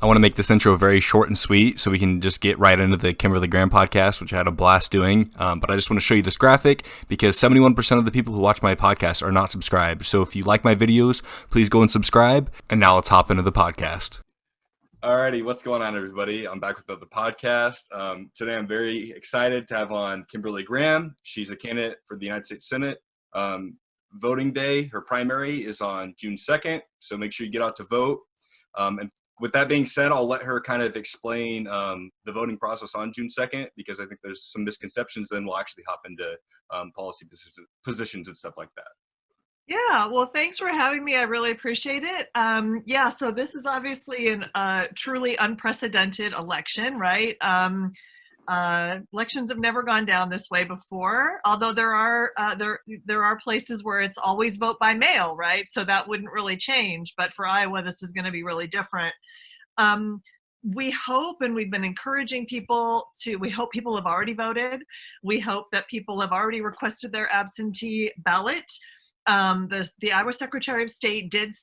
I want to make this intro very short and sweet so we can just get right into the Kimberly Graham podcast, which I had a blast doing. But I just want to show you this graphic because 71% of the people who watch my podcast are not subscribed. So if you like my videos, please go and subscribe. And now let's hop into the podcast. Alrighty, what's going on, everybody? I'm back with the podcast. Today I'm very excited to have on Kimberly Graham. She's a candidate for the United States Senate. Voting day, her primary is on June 2nd, so make sure you get out to vote. And with that being said, I'll let her kind of explain the voting process on June 2nd because I think there's some misconceptions. Then we'll actually hop into policy positions and stuff like that. Yeah, well, thanks for having me. I really appreciate it. So this is obviously a truly unprecedented election, right? Elections have never gone down this way before, although there are places where it's always vote by mail, right? So that wouldn't really change. But for Iowa, this is going to be really different. We hope, and we've been encouraging people we hope people have already voted. We hope that people have already requested their absentee ballot. The Iowa Secretary of State did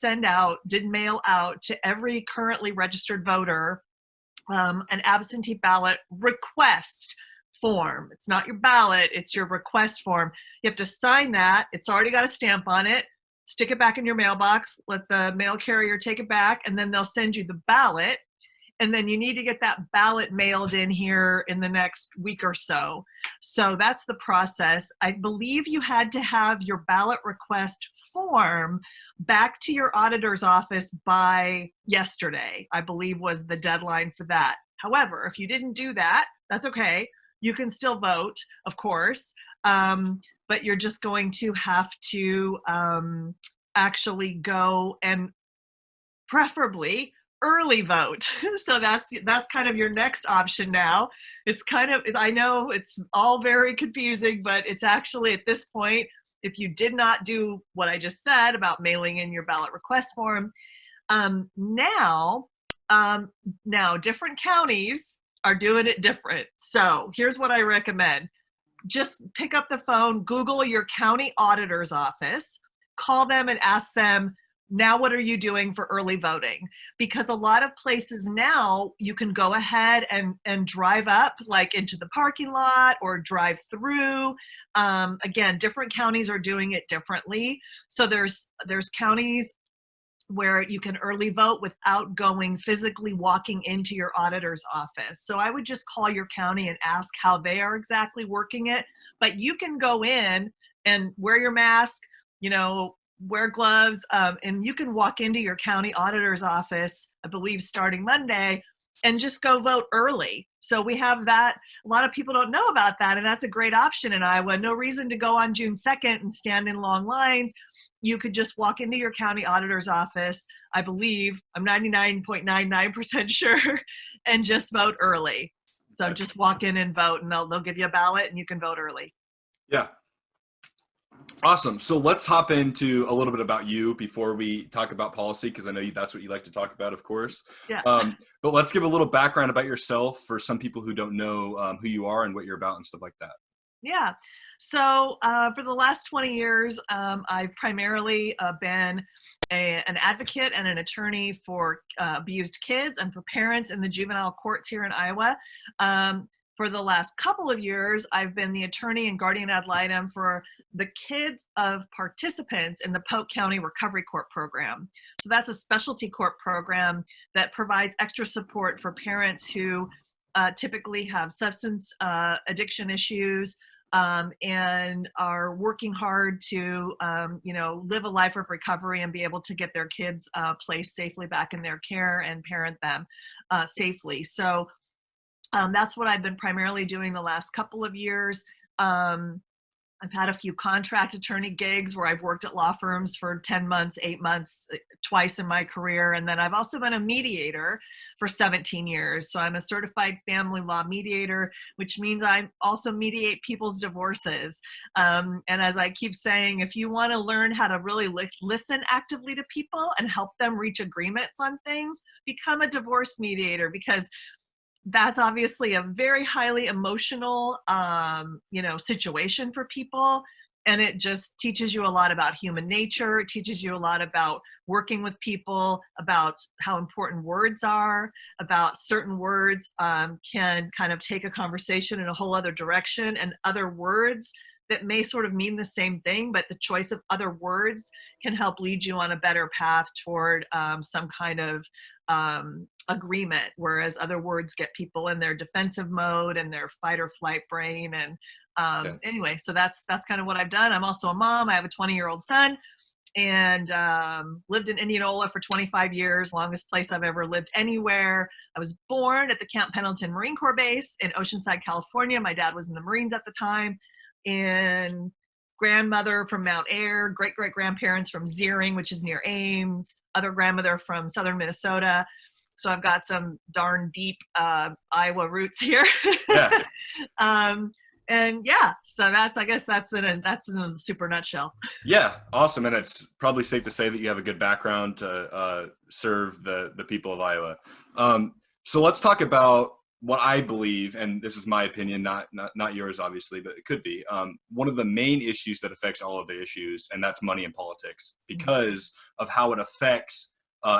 mail out to every currently registered voter an absentee ballot request form. It's not your ballot, it's your request form. You have to sign that. It's already got a stamp on it. Stick it back in your mailbox, let the mail carrier take it back, and then they'll send you the ballot. And then you need to get that ballot mailed in here in the next week or so. So that's the process. I believe you had to have your ballot request form back to your auditor's office by yesterday, I believe was the deadline for that. However, if you didn't do that, that's okay. You can still vote, of course, but you're just going to have to actually go and preferably early vote. So that's kind of your next option now. I know it's all very confusing, but it's actually at this point, if you did not do what I just said about mailing in your ballot request form, now different counties are doing it different. So here's what I recommend. Just pick up the phone, Google your county auditor's office, call them and ask them, now what are you doing for early voting? Because a lot of places now you can go ahead and drive up like into the parking lot or drive through. Again, different counties are doing it differently. So there's counties where you can early vote without physically walking into your auditor's office. So I would just call your county and ask how they are exactly working it. But you can go in and wear your mask, wear gloves, and you can walk into your county auditor's office, I believe starting Monday, and just go vote early. So we have that. A lot of people don't know about that, and that's a great option in Iowa. No reason to go on June 2nd and stand in long lines. You could just walk into your county auditor's office, I believe, I'm 99.99% sure, and just vote early. So just walk in and vote, and they'll give you a ballot, and you can vote early. Yeah. Awesome. So let's hop into a little bit about you before we talk about policy, because I know that's what you like to talk about, of course. Yeah. But let's give a little background about yourself for some people who don't know who you are and what you're about and stuff like that. Yeah. So for the last 20 years, I've primarily been an advocate and an attorney for abused kids and for parents in the juvenile courts here in Iowa. For the last couple of years, I've been the attorney and guardian ad litem for the kids of participants in the Polk County Recovery Court program. So that's a specialty court program that provides extra support for parents who typically have substance addiction issues and are working hard to, live a life of recovery and be able to get their kids placed safely back in their care and parent them safely. So that's what I've been primarily doing the last couple of years. I've had a few contract attorney gigs where I've worked at law firms for 10 months, 8 months, twice in my career. And then I've also been a mediator for 17 years. So I'm a certified family law mediator, which means I also mediate people's divorces. And as I keep saying, if you want to learn how to really listen actively to people and help them reach agreements on things, become a divorce mediator, because that's obviously a very highly emotional, situation for people. And it just teaches you a lot about human nature. It teaches you a lot about working with people, about how important words are, about certain words can kind of take a conversation in a whole other direction, and other words that may sort of mean the same thing, but the choice of other words can help lead you on a better path toward some kind of agreement, whereas other words get people in their defensive mode and their fight or flight brain. And anyway, so that's kind of what I've done. I'm also a mom. I have a 20-year-old son, and lived in Indianola for 25 years, longest place I've ever lived anywhere. I was born at the Camp Pendleton Marine Corps Base in Oceanside, California. My dad was in the Marines at the time. And grandmother from Mount Ayr, great-great-grandparents from Zeering, which is near Ames, other grandmother from southern Minnesota. So I've got some darn deep Iowa roots here. Yeah. And yeah, so I guess that's in a super nutshell. Yeah, awesome. And it's probably safe to say that you have a good background to serve the people of Iowa. So let's talk about what I believe, and this is my opinion, not yours, obviously, but it could be, one of the main issues that affects all of the issues, and that's money in politics, because of how it affects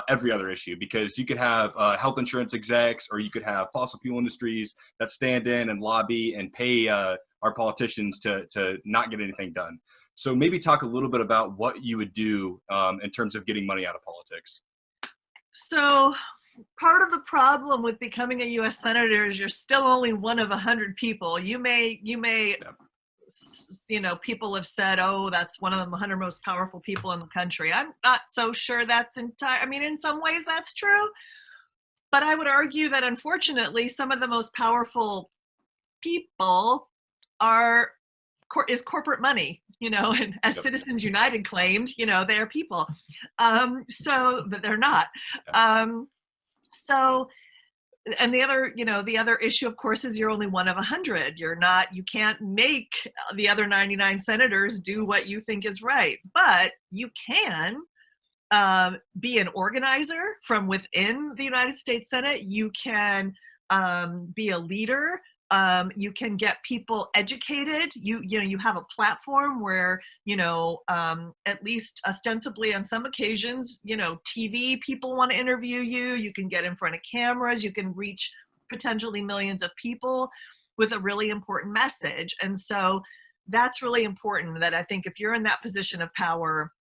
every other issue. Because you could have health insurance execs, or you could have fossil fuel industries that stand in and lobby and pay our politicians to not get anything done. So maybe talk a little bit about what you would do in terms of getting money out of politics. So part of the problem with becoming a U.S. senator is you're still only one of 100 people. You may, people have said, oh, that's one of the 100 most powerful people in the country. I'm not so sure that's entire. I mean, in some ways that's true, but I would argue that unfortunately some of the most powerful people is corporate money. And as Citizens United claimed, they are people. But they're not. And the other issue, of course, is you're only one of 100. You can't make the other 99 senators do what you think is right, but you can be an organizer from within the United States Senate. You can be a leader. You can get people educated. You have a platform where, at least ostensibly on some occasions, TV people want to interview you. You can get in front of cameras. You can reach potentially millions of people with a really important message. And so that's really important, that I think if you're in that position of power,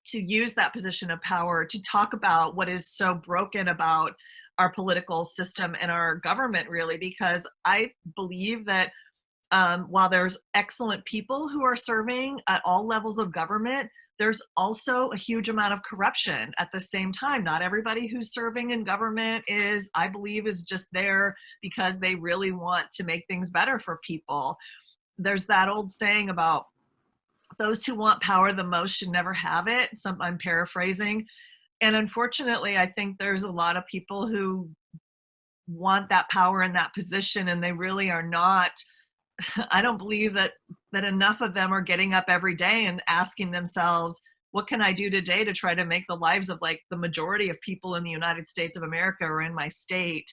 to use that position of power to talk about what is so broken about our political system and our government, really, because I believe that while there's excellent people who are serving at all levels of government, there's also a huge amount of corruption at the same time. Not everybody who's serving in government I believe is just there because they really want to make things better for people. There's that old saying about those who want power the most should never have it. I'm paraphrasing. And unfortunately, I think there's a lot of people who want that power in that position, and they really are not. I don't believe that enough of them are getting up every day and asking themselves, what can I do today to try to make the lives of like the majority of people in the United States of America or in my state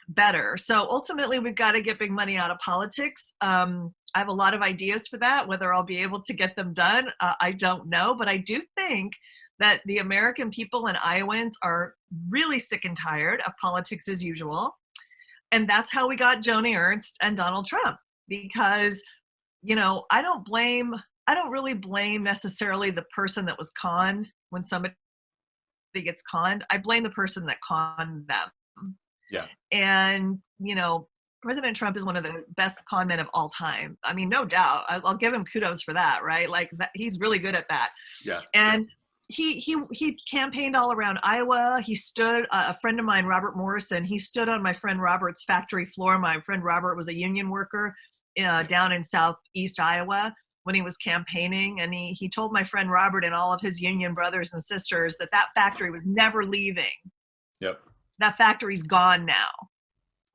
better? So ultimately, we've got to get big money out of politics. I have a lot of ideas for that. Whether I'll be able to get them done, I don't know. But I do think that the American people and Iowans are really sick and tired of politics as usual. And that's how we got Joni Ernst and Donald Trump. Because, I don't really blame necessarily the person that was conned when somebody gets conned. I blame the person that conned them. Yeah. And, President Trump is one of the best con men of all time. I mean, no doubt. I'll give him kudos for that, right? Like he's really good at that. Yeah. And he campaigned all around Iowa. He stood, a friend of mine, Robert Morrison, he stood on my friend Robert's factory floor. My friend Robert was a union worker down in southeast Iowa when he was campaigning. And he told my friend Robert and all of his union brothers and sisters that factory was never leaving. Yep. That factory's gone now,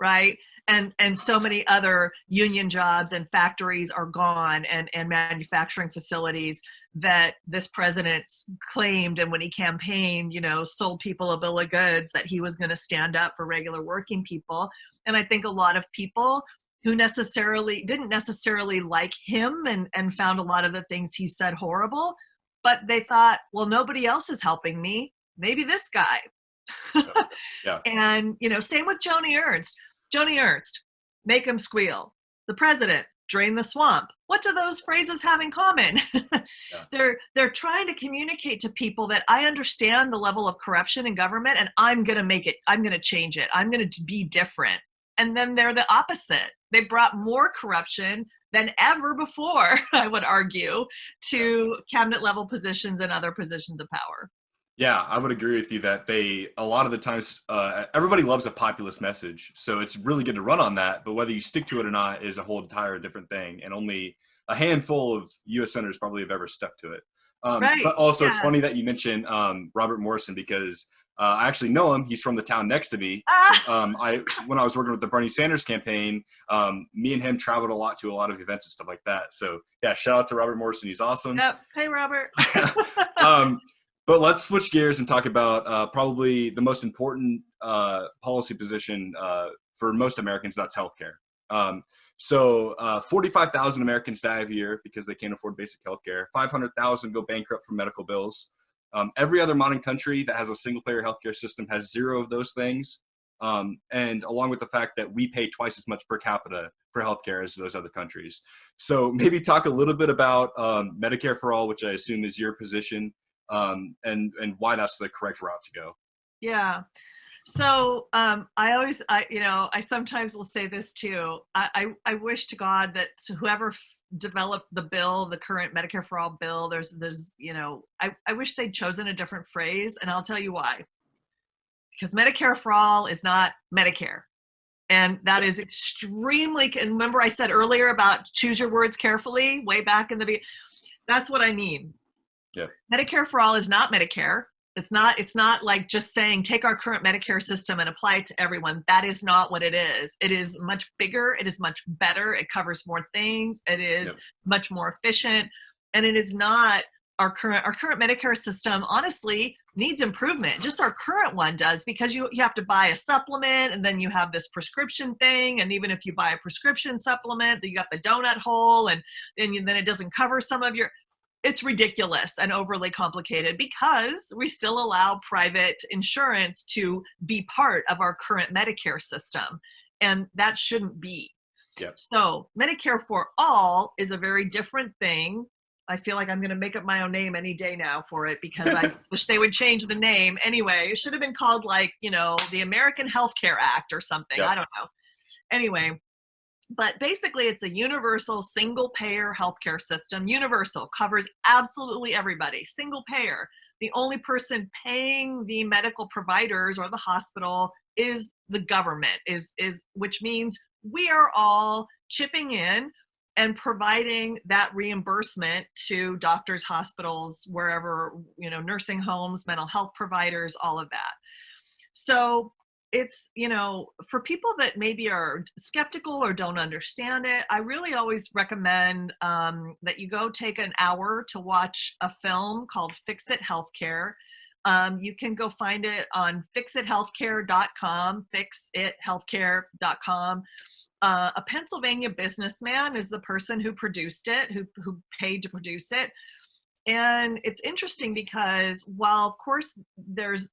right? And so many other union jobs and factories are gone, and manufacturing facilities that this president claimed, and when he campaigned, sold people a bill of goods that he was going to stand up for regular working people. And I think a lot of people who didn't necessarily like him and found a lot of the things he said horrible, but they thought, well, nobody else is helping me. Maybe this guy. Yeah. And, same with Joni Ernst. Joni Ernst, make him squeal. The president, drain the swamp. What do those phrases have in common? Yeah. They're trying to communicate to people that I understand the level of corruption in government, and I'm going to change it. I'm going to be different. And then they're the opposite. They brought more corruption than ever before, I would argue, to cabinet level positions and other positions of power. Yeah, I would agree with you that a lot of the times, everybody loves a populist message. So it's really good to run on that. But whether you stick to it or not is a whole entire different thing. And only a handful of U.S. senators probably have ever stuck to it. Right. But also, Yeah. It's funny that you mentioned Robert Morrison, because I actually know him. He's from the town next to me. When I was working with the Bernie Sanders campaign, me and him traveled a lot to a lot of events and stuff like that. So yeah, shout out to Robert Morrison. He's awesome. Yep. Hey, Robert. But let's switch gears and talk about probably the most important policy position for most Americans. That's healthcare. So 45,000 Americans die every year because they can't afford basic healthcare. 500,000 go bankrupt from medical bills. Every other modern country that has a single-payer healthcare system has zero of those things. And along with the fact that we pay twice as much per capita for healthcare as those other countries. So maybe talk a little bit about Medicare for All, which I assume is your position, and why that's the correct route to go. Yeah. So I sometimes will say this too. I wish to God that whoever developed the bill, the current Medicare for All bill, I wish they'd chosen a different phrase, and I'll tell you why. Because Medicare for All is not Medicare. And that is extremely, and remember I said earlier about choose your words carefully, way back in the beginning. That's what I mean. Yeah. Medicare for All is not Medicare. It's not like just saying take our current Medicare system and apply it to everyone. That is not what it is. It is much bigger. It is much better. It covers more things. It is much more efficient. And it is not our current Medicare system, honestly, needs improvement. Just our current one does, because you have to buy a supplement, and then you have this prescription thing. And even if you buy a prescription supplement, you got the donut hole, and then it doesn't cover some of your. It's ridiculous and overly complicated because we still allow private insurance to be part of our current Medicare system, and that shouldn't be. Yep. So Medicare for All is a very different thing. I feel like I'm going to make up my own name any day now for it, because I wish they would change the name. Anyway, it should have been called the American Health Care Act or something. Yep. I don't know. Anyway. But basically, it's a universal single-payer healthcare system. Universal, covers absolutely everybody. Single payer. The only person paying the medical providers or the hospital is the government, which means we are all chipping in and providing that reimbursement to doctors, hospitals, wherever, nursing homes, mental health providers, all of that. So it's, for people that maybe are skeptical or don't understand it, I really always recommend that you go take an hour to watch a film called Fix It Healthcare. You can go find it on fixithealthcare.com, fixithealthcare.com. A Pennsylvania businessman is the person who produced it, who paid to produce it. And it's interesting because while, of course, there's,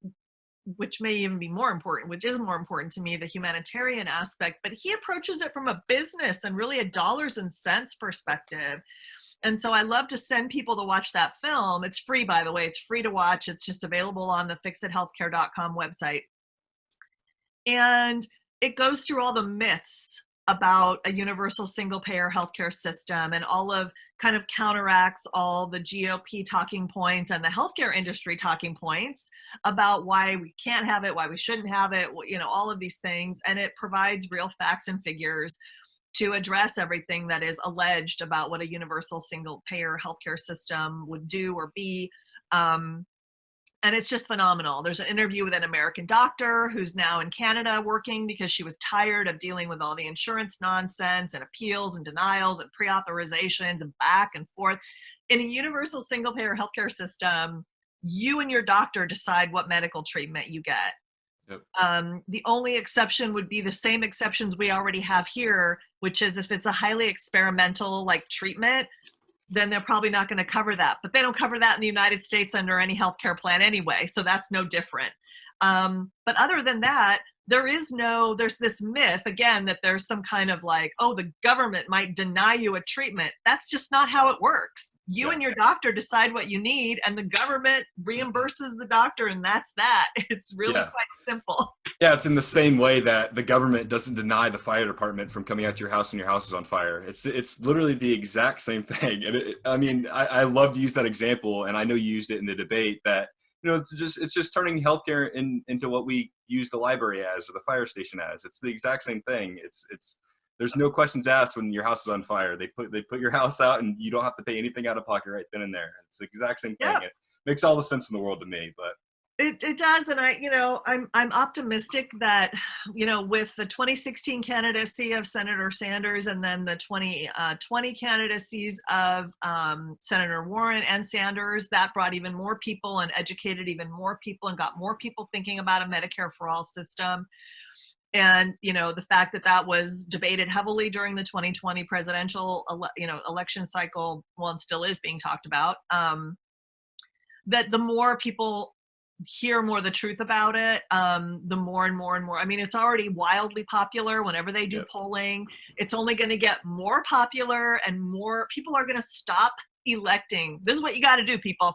which may even be more important, which is more important to me, the humanitarian aspect, but he approaches it from a business and really a dollars and cents perspective. And so I love to send people to watch that film. It's free, by the way. It's free to watch. It's just available on the fixithealthcare.com website. And it goes through all the myths about a universal single-payer healthcare system, and all of kind of counteracts all the GOP talking points and the healthcare industry talking points about why we can't have it, why we shouldn't have it, all of these things. And it provides real facts and figures to address everything that is alleged about what a universal single-payer healthcare system would do or be. And it's just phenomenal. There's an interview with an American doctor who's now in Canada working because she was tired of dealing with all the insurance nonsense and appeals and denials and pre-authorizations and back and forth. In a universal single-payer healthcare system, you and your doctor decide what medical treatment you get. Yep. The only exception would be the same exceptions we already have here, which is if it's a highly experimental like treatment, then they're probably not going to cover that. But they don't cover that in the United States under any healthcare plan anyway, so that's no different. But other than that, there's this myth, again, that there's some kind of like, oh, the government might deny you a treatment. That's just not how it works. You and your doctor decide what you need, and the government reimburses the doctor, and that's that. It's really quite simple. Yeah, it's in the same way that the government doesn't deny the fire department from coming out to your house when your house is on fire. It's literally the exact same thing. And I mean, I love to use that example, and I know you used it in the debate that, you know, it's just turning healthcare into what we use the library as or the fire station as. It's the exact same thing. It's there's no questions asked when your house is on fire. They put your house out, and you don't have to pay anything out of pocket right then and there. It's the exact same thing. Yep. It makes all the sense in the world to me, but it does. And I'm optimistic that, with the 2016 candidacy of Senator Sanders and then the 2020 candidacies of Senator Warren and Sanders, that brought even more people and educated even more people and got more people thinking about a Medicare for All system. And, the fact that was debated heavily during the 2020 presidential, election cycle, well, and still is being talked about, that the more people hear more the truth about it, the more and more and more. I mean, it's already wildly popular whenever they do polling. It's only going to get more popular, and more people are going to stop electing. This is what you got to do, people.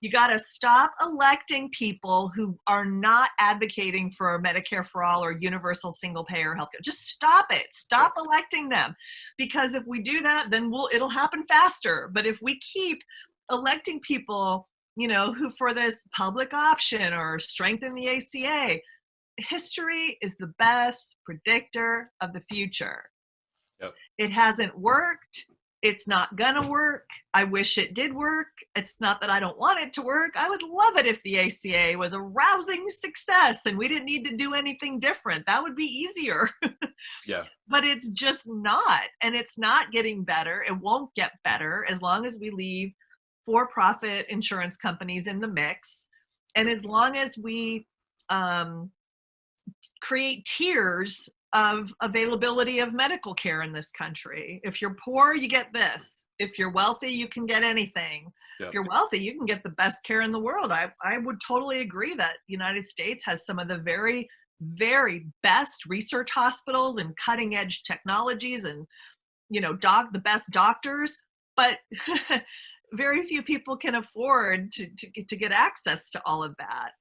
You got to stop electing people who are not advocating for Medicare for All or universal single payer healthcare. Just stop it. Stop electing them, because if we do that, then it'll happen faster. But if we keep electing people, who for this public option or strengthen the ACA, history is the best predictor of the future. Yep. It hasn't worked. It's not gonna work. I wish it did work. It's not that I don't want it to work. I would love it if the ACA was a rousing success and we didn't need to do anything different. That would be easier. Yeah. But it's just not. And it's not getting better. It won't get better as long as we leave for-profit insurance companies in the mix, and as long as we create tiers of availability of medical care in this country. If you're poor, you get this. If you're wealthy, you can get anything. Yep. If you're wealthy, you can get the best care in the world. I would totally agree that the United States has some of the very, very best research hospitals and cutting edge technologies and, the best doctors, but very few people can afford to get access to all of that.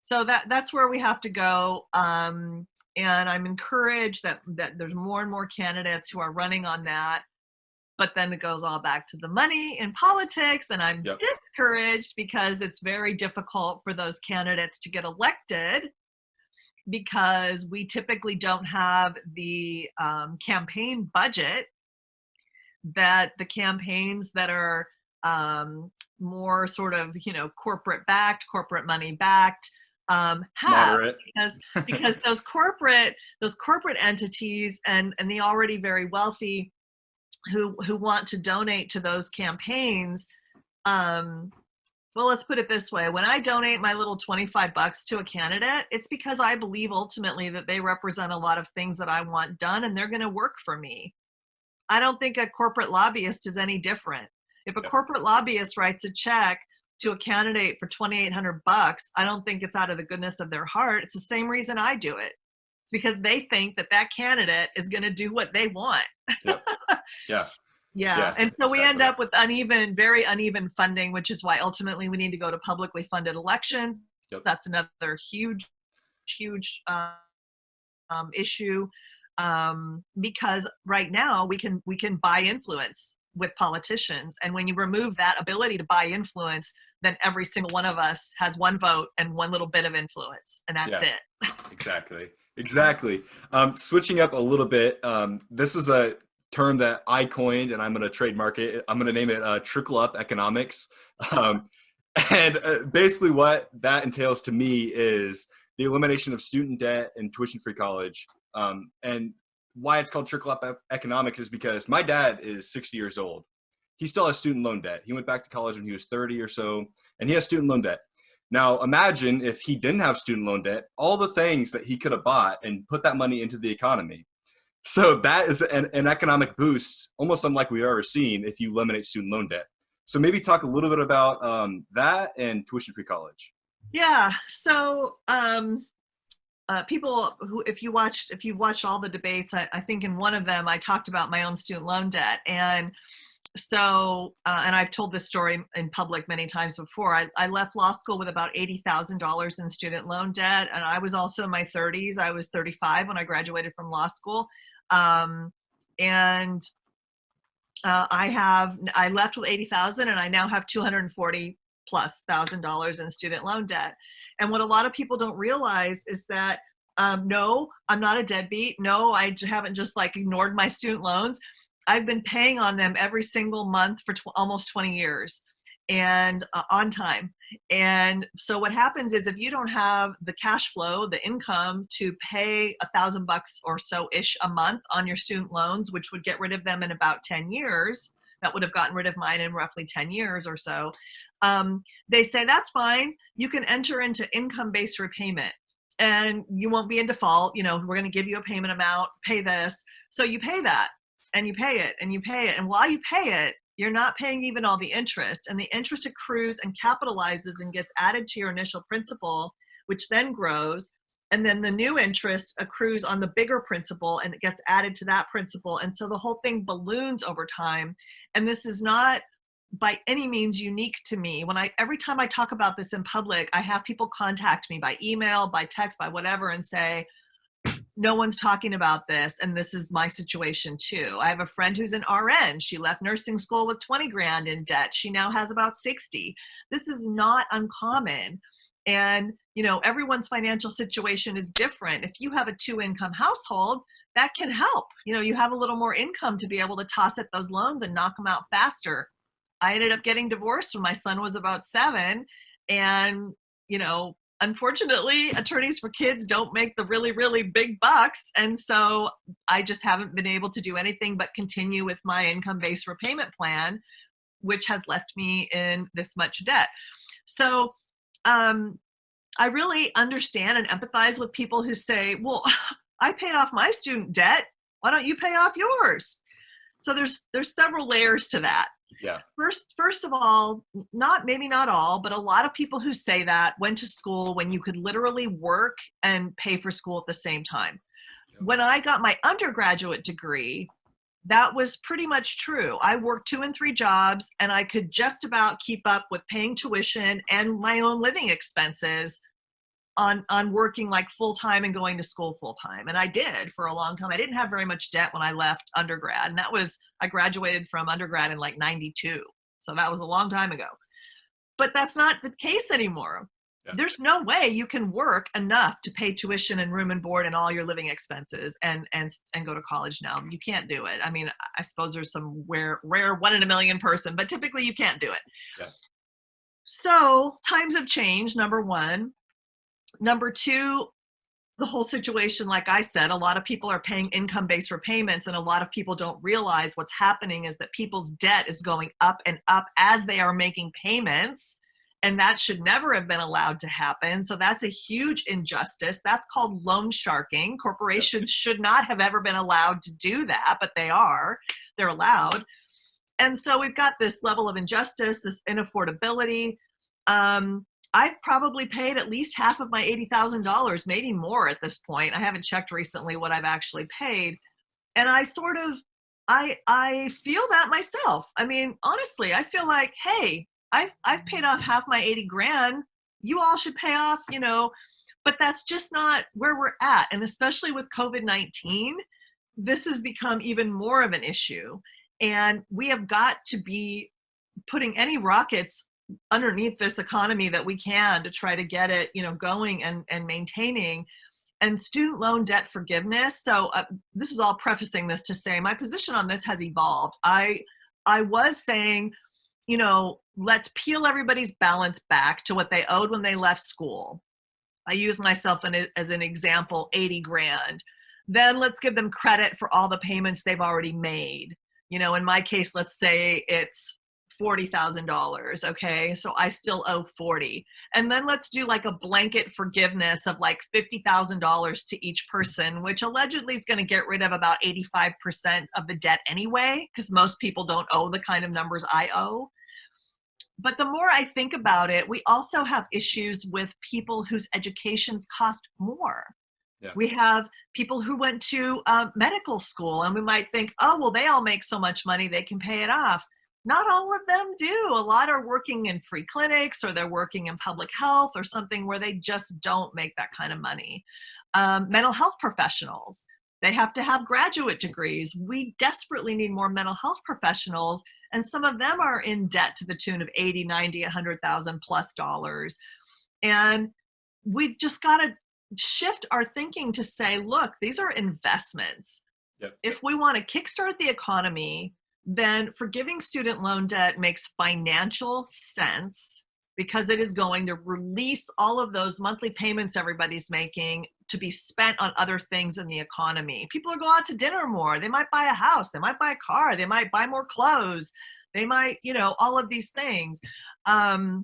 So that's where we have to go. And I'm encouraged that there's more and more candidates who are running on that. But then it goes all back to the money in politics. And I'm discouraged because it's very difficult for those candidates to get elected, because we typically don't have the campaign budget that the campaigns that are more sort of, corporate backed, corporate money backed, have. Moderate. because those corporate entities and the already very wealthy who want to donate to those campaigns, well, let's put it this way. When I donate my little $25 to a candidate, it's because I believe ultimately that they represent a lot of things that I want done, and they're going to work for me. I don't think a corporate lobbyist is any different. If a corporate lobbyist writes a check to a candidate for $2,800, I don't think it's out of the goodness of their heart. It's the same reason I do it. It's because they think that candidate is going to do what they want. Yep. Yeah. And so we end up with very uneven funding, which is why ultimately we need to go to publicly funded elections. Yep. That's another huge issue. Because right now we can buy influence with politicians. And when you remove that ability to buy influence, then every single one of us has one vote and one little bit of influence, and that's it. Exactly. Switching up a little bit, this is a term that I coined, and I'm going to trademark it. I'm going to name it Trickle Up Economics. And basically what that entails to me is the elimination of student debt and tuition-free college. And why it's called Trickle Up Economics is because my dad is 60 years old. He still has student loan debt. He went back to college when he was 30 or so, and he has student loan debt. Now, imagine if he didn't have student loan debt, all the things that he could have bought and put that money into the economy. So that is an economic boost, almost unlike we've ever seen if you eliminate student loan debt. So maybe talk a little bit about that and tuition-free college. Yeah. So people who, if you've watched all the debates, I think in one of them I talked about my own student loan debt. And so, and I've told this story in public many times before. I left law school with about $80,000 in student loan debt. And I was also in my 30s. I was 35 when I graduated from law school. And I left with 80,000 and I now have 240 plus $1,000 in student loan debt. And what a lot of people don't realize is that, no, I'm not a deadbeat. No, I haven't just like ignored my student loans. I've been paying on them every single month for almost 20 years and on time. And so what happens is if you don't have the cash flow, the income to pay $1,000 or so ish a month on your student loans, which would get rid of them in about 10 years, that would have gotten rid of mine in roughly 10 years or so. They say, that's fine. You can enter into income-based repayment and you won't be in default. You know, we're going to give you a payment amount, pay this. So you pay that and you pay it and you pay it. And while you pay it, you're not paying even all the interest, and the interest accrues and capitalizes and gets added to your initial principal, which then grows. And then the new interest accrues on the bigger principal and it gets added to that principal. And so the whole thing balloons over time. And this is not by any means unique to me. Every time I talk about this in public, I have people contact me by email, by text, by whatever, and say, no one's talking about this, and this is my situation too. I have a friend who's an RN. She left nursing school with 20 grand in debt. She now has about 60. This is not uncommon. And, you know, everyone's financial situation is different. If you have a 2-income household, that can help. You know, you have a little more income to be able to toss at those loans and knock them out faster. I ended up getting divorced when my son was about 7. And, you know, unfortunately, attorneys for kids don't make the really, really big bucks. And so I just haven't been able to do anything but continue with my income-based repayment plan, which has left me in this much debt. So I really understand and empathize with people who say, well, I paid off my student debt. Why don't you pay off yours? So there's several layers to that. Yeah. First of all, maybe not all, but a lot of people who say that went to school when you could literally work and pay for school at the same time. When I got my undergraduate degree, that was pretty much true. I worked 2 and 3 jobs and I could just about keep up with paying tuition and my own living expenses on working like full-time and going to school full-time. And I did for a long time. I didn't have very much debt when I left undergrad. And I graduated from undergrad in like 92. So that was a long time ago. But that's not the case anymore. Yeah. There's no way you can work enough to pay tuition and room and board and all your living expenses and go to college now. You can't do it. I mean, I suppose there's some rare 1 in a million person, but typically you can't do it. Yeah. So times have changed, number one. Number two, the whole situation, like I said, a lot of people are paying income-based repayments, and a lot of people don't realize what's happening is that people's debt is going up and up as they are making payments, and that should never have been allowed to happen. So that's a huge injustice. That's called loan sharking. Corporations should not have ever been allowed to do that, but they are. They're allowed. And so we've got this level of injustice, this inaffordability. I've probably paid at least half of my $80,000, maybe more at this point. I haven't checked recently what I've actually paid. And I sort of, I feel that myself. I mean, honestly, I feel like, hey, I've paid off half my 80 grand. You all should pay off, you know, but that's just not where we're at. And especially with COVID-19, this has become even more of an issue. And we have got to be putting any rockets underneath this economy that we can to try to get it, you know, going and maintaining. And student loan debt forgiveness. So this is all prefacing this to say my position on this has evolved. I was saying, you know, let's peel everybody's balance back to what they owed when they left school. I use myself as an example, 80 grand. Then let's give them credit for all the payments they've already made. You know, in my case, let's say it's $40,000. Okay. So I still owe 40. And then let's do like a blanket forgiveness of like $50,000 to each person, which allegedly is going to get rid of about 85% of the debt anyway, because most people don't owe the kind of numbers I owe. But the more I think about it, we also have issues with people whose educations cost more. Yeah. We have people who went to medical school, and we might think, oh, well, they all make so much money, they can pay it off. Not all of them do. A lot are working in free clinics, or they're working in public health or something where they just don't make that kind of money. Mental health professionals, they have to have graduate degrees. We desperately need more mental health professionals, and some of them are in debt to the tune of 80, 90, 100,000 plus dollars. And we've just got to shift our thinking to say, look, these are investments. Yep. If we want to kickstart the economy, then forgiving student loan debt makes financial sense, because it is going to release all of those monthly payments everybody's making to be spent on other things in the economy. People are going out to dinner more. They might buy a house. They might buy a car. They might buy more clothes. They might, all of these things. So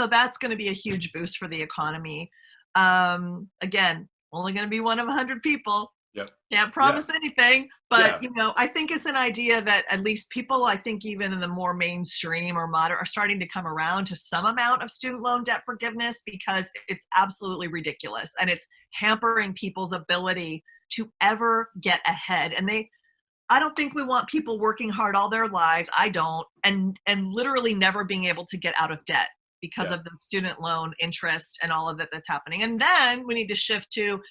that's going to be a huge boost for the economy. Again, only going to be one of 100 people. Yep. Can't promise anything, but I think it's an idea that at least people, I think even in the more mainstream or moderate, are starting to come around to some amount of student loan debt forgiveness, because it's absolutely ridiculous and it's hampering people's ability to ever get ahead. And I don't think we want people working hard all their lives. I don't, and literally never being able to get out of debt because of the student loan interest and all of that that's happening. And then we need to shift to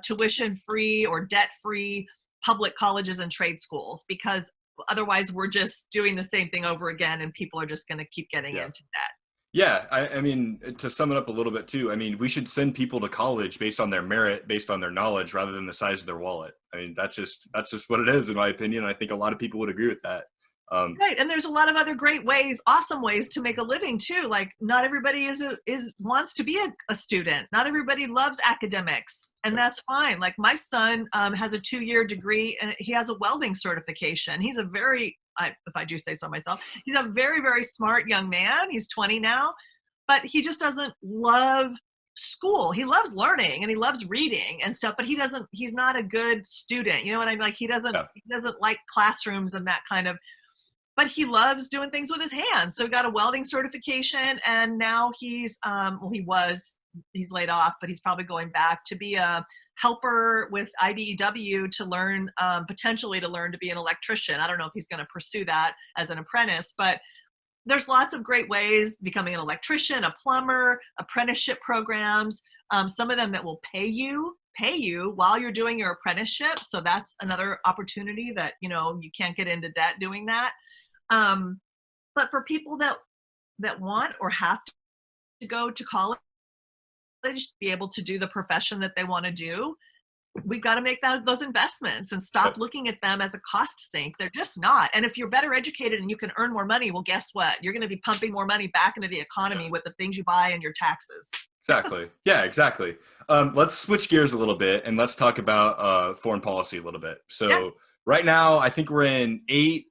tuition-free or debt-free public colleges and trade schools, because otherwise we're just doing the same thing over again, and people are just going to keep getting into debt. Yeah, I mean, to sum it up a little bit too, I mean, we should send people to college based on their merit, based on their knowledge, rather than the size of their wallet. I mean, that's just what it is, in my opinion. I think a lot of people would agree with that. Right, and there's a lot of other great ways, awesome ways to make a living too. Like, not everybody wants to be a student. Not everybody loves academics, and that's fine. Like, my son has a 2-year degree, and he has a welding certification. He's if I do say so myself, he's a very, very smart young man. He's 20 now, but he just doesn't love school. He loves learning and he loves reading and stuff, but he's not a good student. You know what I mean? Like, he doesn't like classrooms and that kind of. But he loves doing things with his hands. So he got a welding certification, and now he's laid off, but he's probably going back to be a helper with IBEW to learn, potentially to learn to be an electrician. I don't know if he's going to pursue that as an apprentice, but there's lots of great ways: becoming an electrician, a plumber, apprenticeship programs, some of them that will pay you while you're doing your apprenticeship. So that's another opportunity that, you can't get into debt doing that. But for people that want or have to go to college to be able to do the profession that they want to do, we've got to make those investments and stop looking at them as a cost sink. They're just not. And if you're better educated and you can earn more money, well, guess what? You're going to be pumping more money back into the economy with the things you buy and your taxes. Exactly. Yeah, exactly. Let's switch gears a little bit and let's talk about foreign policy a little bit. So right now, I think we're in eight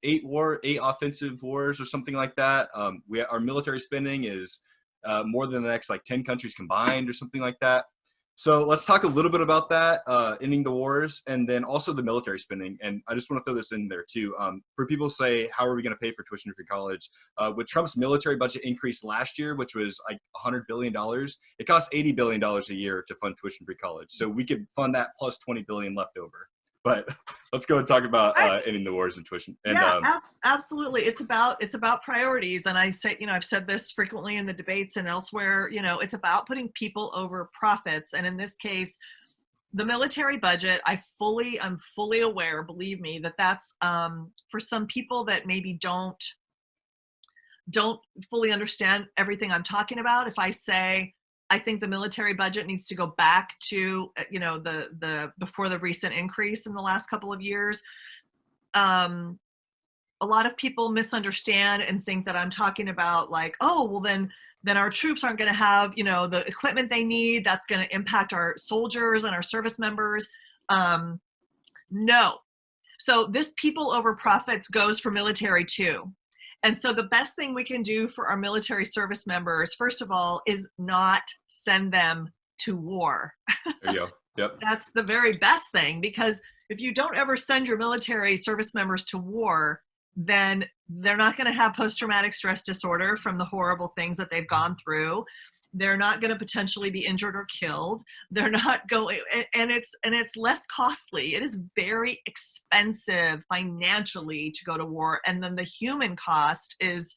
offensive wars or something like that. Our military spending is more than the next 10 countries combined or something like that. So let's talk a little bit about that, ending the wars, and then also the military spending. And I just want to throw this in there too. For people say, how are we going to pay for tuition for college? With Trump's military budget increase last year, which was like $100 billion, it costs $80 billion a year to fund tuition for college. So we could fund that plus $20 billion left over. But let's go and talk about ending the wars and tuition. And, absolutely. It's about priorities. And I say, I've said this frequently in the debates and elsewhere, it's about putting people over profits. And in this case, the military budget, I'm fully aware, believe me, that's for some people that maybe don't fully understand everything I'm talking about. If I say, I think the military budget needs to go back to, the before the recent increase in the last couple of years. A lot of people misunderstand and think that I'm talking about then our troops aren't going to have, the equipment they need. That's going to impact our soldiers and our service members. No. So this people over profits goes for military too. And so the best thing we can do for our military service members, first of all, is not send them to war. There you go. Yep. That's the very best thing, because if you don't ever send your military service members to war, then they're not going to have post-traumatic stress disorder from the horrible things that they've gone through. They're not going to potentially be injured or killed. They're not going, and it's less costly. It is very expensive financially to go to war, and then the human cost is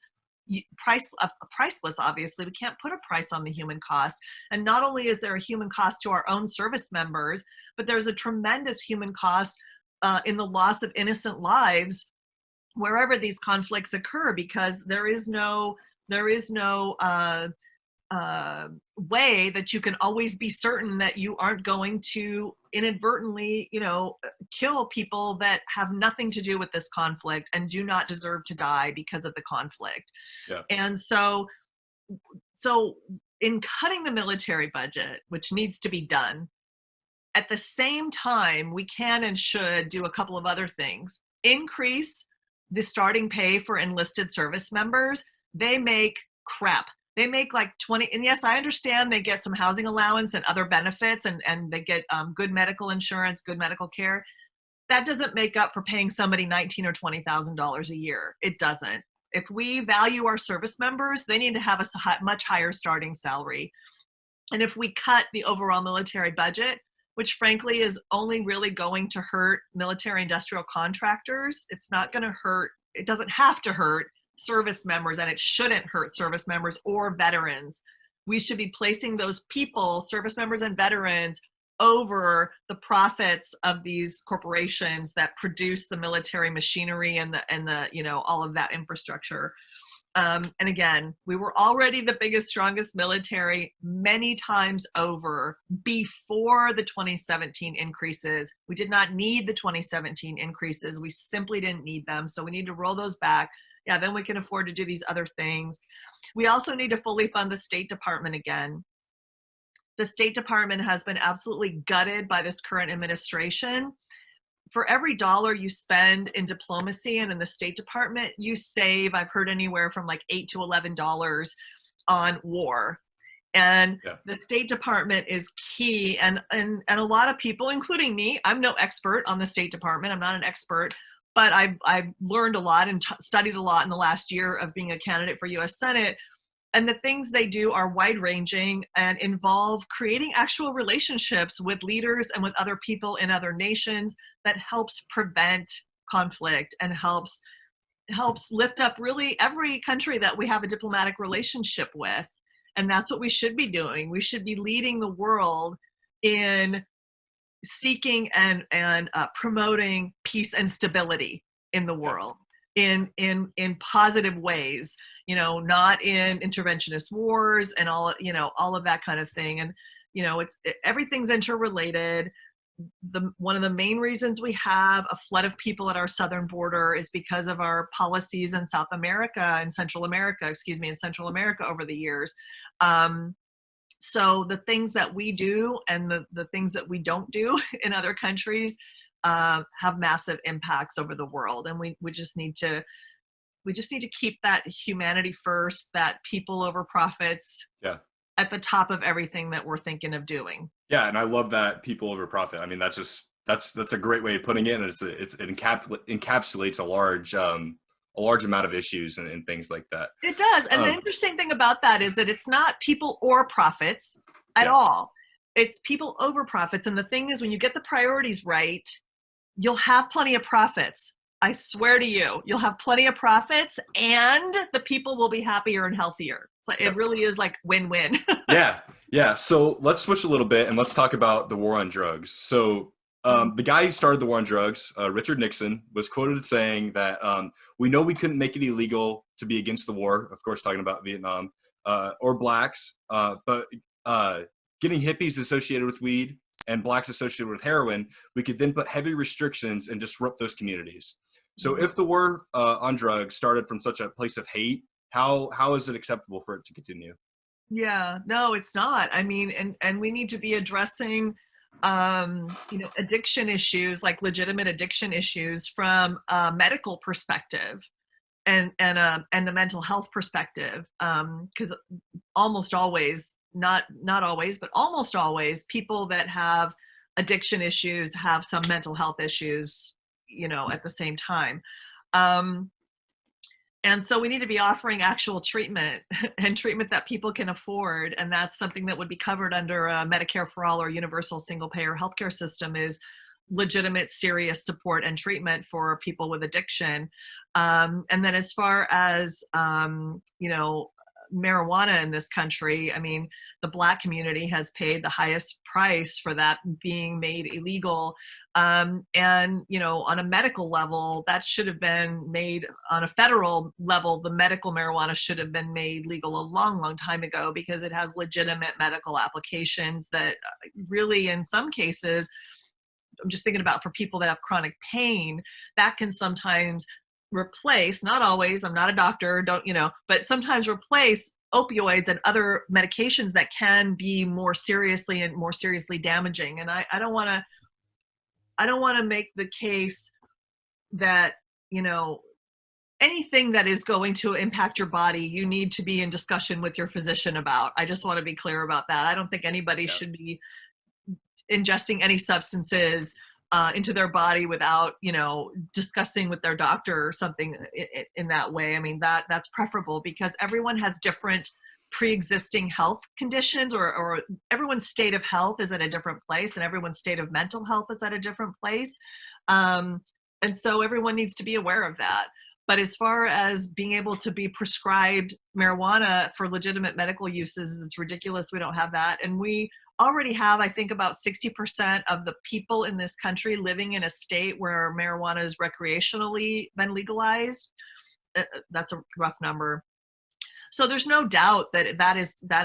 priceless. Obviously, we can't put a price on the human cost. And not only is there a human cost to our own service members, but there's a tremendous human cost in the loss of innocent lives wherever these conflicts occur, because there is no way that you can always be certain that you aren't going to inadvertently, kill people that have nothing to do with this conflict and do not deserve to die because of the conflict. Yeah. And so in cutting the military budget, which needs to be done, at the same time, we can and should do a couple of other things. Increase the starting pay for enlisted service members. They make crap. They make like 20, and yes, I understand they get some housing allowance and other benefits, and they get good medical insurance, good medical care. That doesn't make up for paying somebody $19,000 or $20,000 a year. It doesn't. If we value our service members, they need to have a much higher starting salary. And if we cut the overall military budget, which frankly is only really going to hurt military industrial contractors, it's not going to hurt, it doesn't have to hurt service members, and it shouldn't hurt service members or veterans. We should be placing those people, service members and veterans, over the profits of these corporations that produce the military machinery and the all of that infrastructure. And again, we were already the biggest, strongest military many times over before the 2017 increases. We did not need the 2017 increases. We simply didn't need them. So we need to roll those back. Yeah, then we can afford to do these other things. We also need to fully fund the State Department again. The State Department has been absolutely gutted by this current administration. For every dollar you spend in diplomacy and in the State Department, you save, I've heard, anywhere from like $8 to $11 on war. And the State Department is key. And a lot of people, including me, I'm no expert on the State Department. I'm not an expert, but I've learned a lot and studied a lot in the last year of being a candidate for U.S. Senate. And the things they do are wide-ranging and involve creating actual relationships with leaders and with other people in other nations that helps prevent conflict and helps lift up really every country that we have a diplomatic relationship with. And that's what we should be doing. We should be leading the world in seeking and promoting peace and stability in the world in positive ways, not in interventionist wars and all of that kind of thing. And everything's interrelated. One of the main reasons we have a flood of people at our southern border is because of our policies in Central America over the years. So the things that we do and the things that we don't do in other countries have massive impacts over the world. And we just need to keep that humanity first, that people over profits at the top of everything that we're thinking of doing. Yeah. And I love that, people over profit. I mean, that's a great way of putting it. And it encapsulates a large amount of issues and things like that. It does. And the interesting thing about that is that it's not people or profits at all. It's people over profits. And the thing is, when you get the priorities right, you'll have plenty of profits. I swear to you, you'll have plenty of profits and the people will be happier and healthier. So it really is like win-win. Yeah. So let's switch a little bit and let's talk about the war on drugs. So the guy who started the war on drugs, Richard Nixon, was quoted as saying that we know we couldn't make it illegal to be against the war, of course, talking about Vietnam, or blacks, but getting hippies associated with weed and blacks associated with heroin, we could then put heavy restrictions and disrupt those communities. So if the war on drugs started from such a place of hate, how is it acceptable for it to continue? Yeah, no, it's not. I mean, and we need to be addressing addiction issues, like legitimate addiction issues, from a medical perspective. and the mental health perspective, because almost always, not always, but almost always, people that have addiction issues have some mental health issues, at the same time. Um, and so we need to be offering actual treatment and treatment that people can afford. And that's something that would be covered under a Medicare for All or universal single payer healthcare system, is legitimate, serious support and treatment for people with addiction. And then as far as, marijuana in this country, I mean, the Black community has paid the highest price for that being made illegal. And, on a medical level, that should have been made on a federal level. The medical marijuana should have been made legal a long, long time ago, because it has legitimate medical applications that really, in some cases, I'm just thinking about for people that have chronic pain, that can sometimes replace, not always, I'm not a doctor, but sometimes replace opioids and other medications that can be more seriously damaging. And I don't want to make the case that, anything that is going to impact your body, you need to be in discussion with your physician about. I just want to be clear about that. I don't think anybody should be ingesting any substances into their body without, discussing with their doctor or something in that way. I mean, that's preferable, because everyone has different pre-existing health conditions, or everyone's state of health is at a different place, and everyone's state of mental health is at a different place. And so everyone needs to be aware of that. But as far as being able to be prescribed marijuana for legitimate medical uses, it's ridiculous. We don't have that. And we already have, I think, about 60% of the people in this country living in a state where marijuana is recreationally been legalized. That's a rough number. So there's no doubt that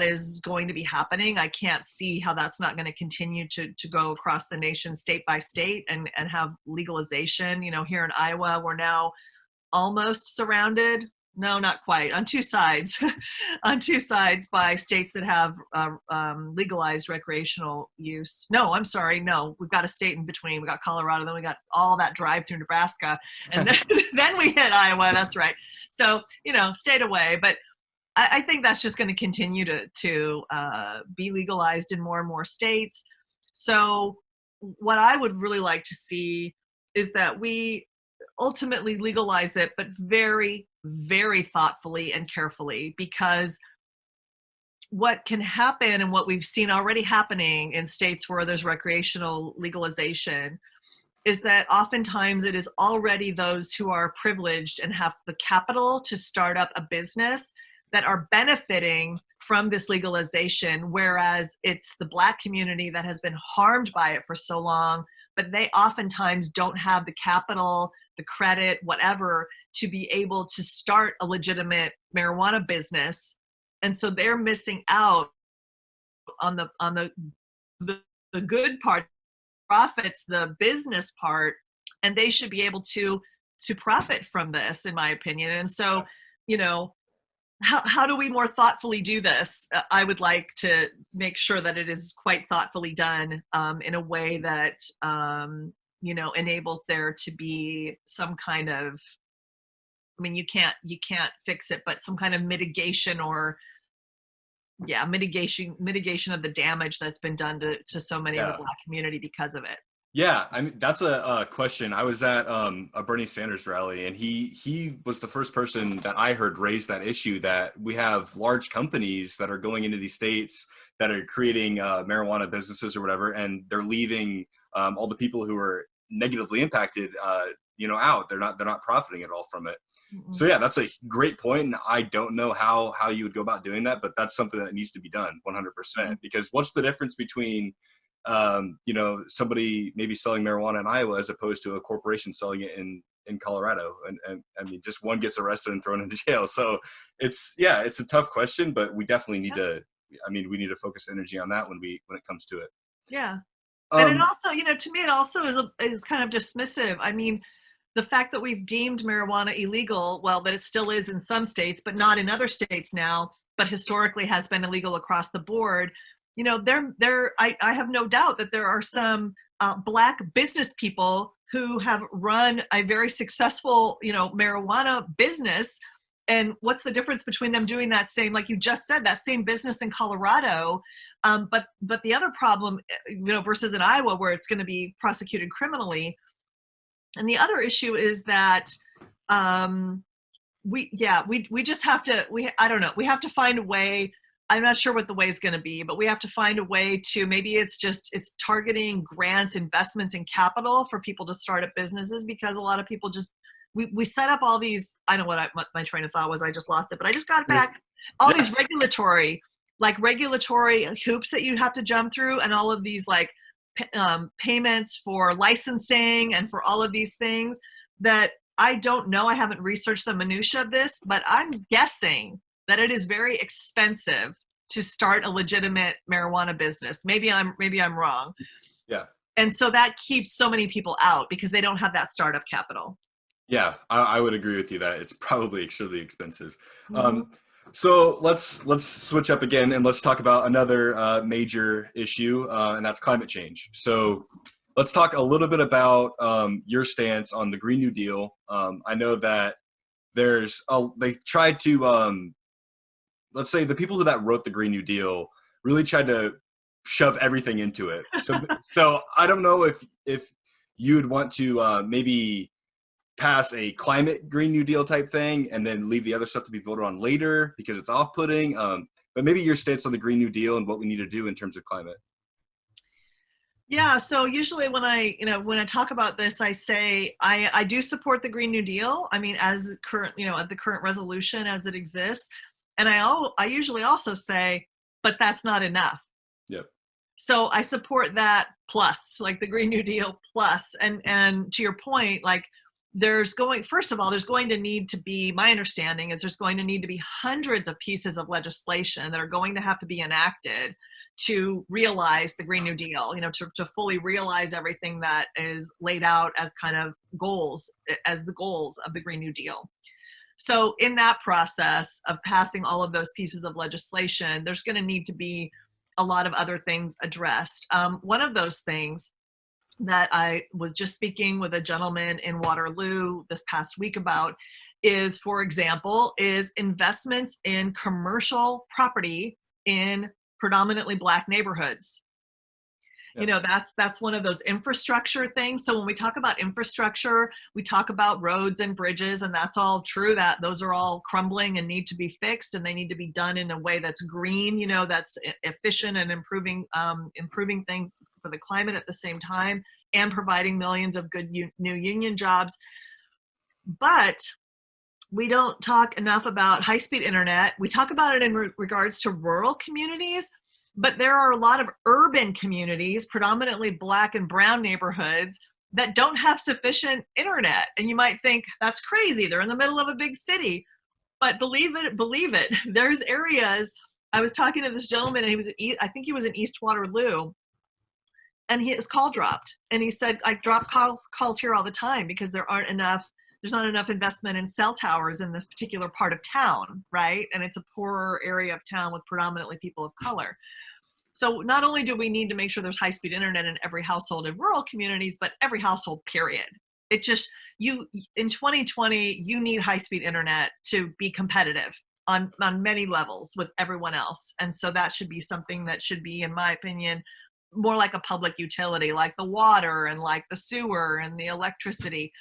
is going to be happening. I can't see how that's not going to continue to go across the nation, state by state, and have legalization. Here in Iowa, we're now almost surrounded. No, not quite. On two sides, by states that have legalized recreational use. No, I'm sorry. No, we've got a state in between. We got Colorado, then we got all that drive through Nebraska, and then, then we hit Iowa. That's right. So, stayed away. But I think that's just going to continue to be legalized in more and more states. So what I would really like to see is that we ultimately legalize it, but very, very thoughtfully and carefully, because what can happen, and what we've seen already happening in states where there's recreational legalization, is that oftentimes it is already those who are privileged and have the capital to start up a business that are benefiting from this legalization, whereas it's the Black community that has been harmed by it for so long, but they oftentimes don't have the capital, the credit, whatever, to be able to start a legitimate marijuana business. And so they're missing out on the good part, profits, the business part, and they should be able to profit from this, in my opinion. And so, how do we more thoughtfully do this? I would like to make sure that it is quite thoughtfully done in a way that, enables there to be some kind of, I mean, you can't fix it, but some kind of mitigation, or mitigation of the damage that's been done to so many of the Black community because of it. Yeah, I mean, that's a question. I was at a Bernie Sanders rally, and he was the first person that I heard raise that issue, that we have large companies that are going into these states that are creating marijuana businesses or whatever, and they're leaving all the people who are negatively impacted, out. They're not profiting at all from it. Mm-hmm. So yeah, that's a great point, and I don't know how you would go about doing that, but that's something that needs to be done 100%. Mm-hmm. Because what's the difference between somebody maybe selling marijuana in Iowa as opposed to a corporation selling it in Colorado? And I mean, just one gets arrested and thrown into jail. So it's a tough question, but we definitely need we need to focus energy on that when it comes to it. Yeah. And it also, to me, it also is kind of dismissive. I mean, the fact that we've deemed marijuana illegal, well, that it still is in some states, but not in other states now, but historically has been illegal across the board. I have no doubt that there are some Black business people who have run a very successful, marijuana business. And what's the difference between them doing that same, like you just said, that same business in Colorado, but the other problem, versus in Iowa where it's going to be prosecuted criminally. And the other issue is that we just have to, I don't know, we have to find a way. I'm not sure what the way is going to be, but we have to find a way to, maybe it's targeting grants, investments in capital for people to start up businesses, because a lot of people just, we set up all these, I don't know what my train of thought was, I just lost it, but I just got it back. All these regulatory hoops that you have to jump through, and all of these payments for licensing and for all of these things that I don't know. I haven't researched the minutia of this, but I'm guessing that it is very expensive to start a legitimate marijuana business. Maybe I'm wrong. Yeah. And so that keeps so many people out because they don't have that startup capital. Yeah, I would agree with you that it's probably extremely expensive. Mm-hmm. So let's switch up again and let's talk about another major issue, and that's climate change. So let's talk a little bit about your stance on the Green New Deal. I know that they tried to, let's say the people that wrote the Green New Deal really tried to shove everything into it. So I don't know if you'd want to maybe pass a climate Green New Deal type thing and then leave the other stuff to be voted on later because it's off-putting. But maybe your stance on the Green New Deal and what we need to do in terms of climate. Yeah, so usually when I talk about this, I say I do support the Green New Deal. I mean, as current, the current resolution as it exists. And I usually also say, but that's not enough. Yep. So I support that plus, like the Green New Deal plus. And to your point, like first of all, there's going to need to be, my understanding is there's going to need to be hundreds of pieces of legislation that are going to have to be enacted to realize the Green New Deal, to fully realize everything that is laid out as kind of goals, as the goals of the Green New Deal. So in that process of passing all of those pieces of legislation, there's going to need to be a lot of other things addressed. One of those things that I was just speaking with a gentleman in Waterloo this past week about is, for example, is investments in commercial property in predominantly Black neighborhoods. Yep. That's one of those infrastructure things. So when we talk about infrastructure, we talk about roads and bridges, and that's all true, that those are all crumbling and need to be fixed, and they need to be done in a way that's green, that's efficient and improving things for the climate at the same time, and providing millions of good new union jobs. But we don't talk enough about high-speed internet. We talk about it in regards to rural communities, but there are a lot of urban communities, predominantly Black and brown neighborhoods, that don't have sufficient internet. And you might think that's crazy. They're in the middle of a big city. But believe it, there's areas. I was talking to this gentleman, and I think he was in East Waterloo, and his call dropped. And he said, I drop calls here all the time because there's not enough investment in cell towers in this particular part of town, right? And it's a poorer area of town with predominantly people of color. So not only do we need to make sure there's high-speed internet in every household in rural communities, but every household, period. It just, in 2020, you need high-speed internet to be competitive on many levels with everyone else. And so that should be something that should be, in my opinion, more like a public utility, like the water and like the sewer and the electricity.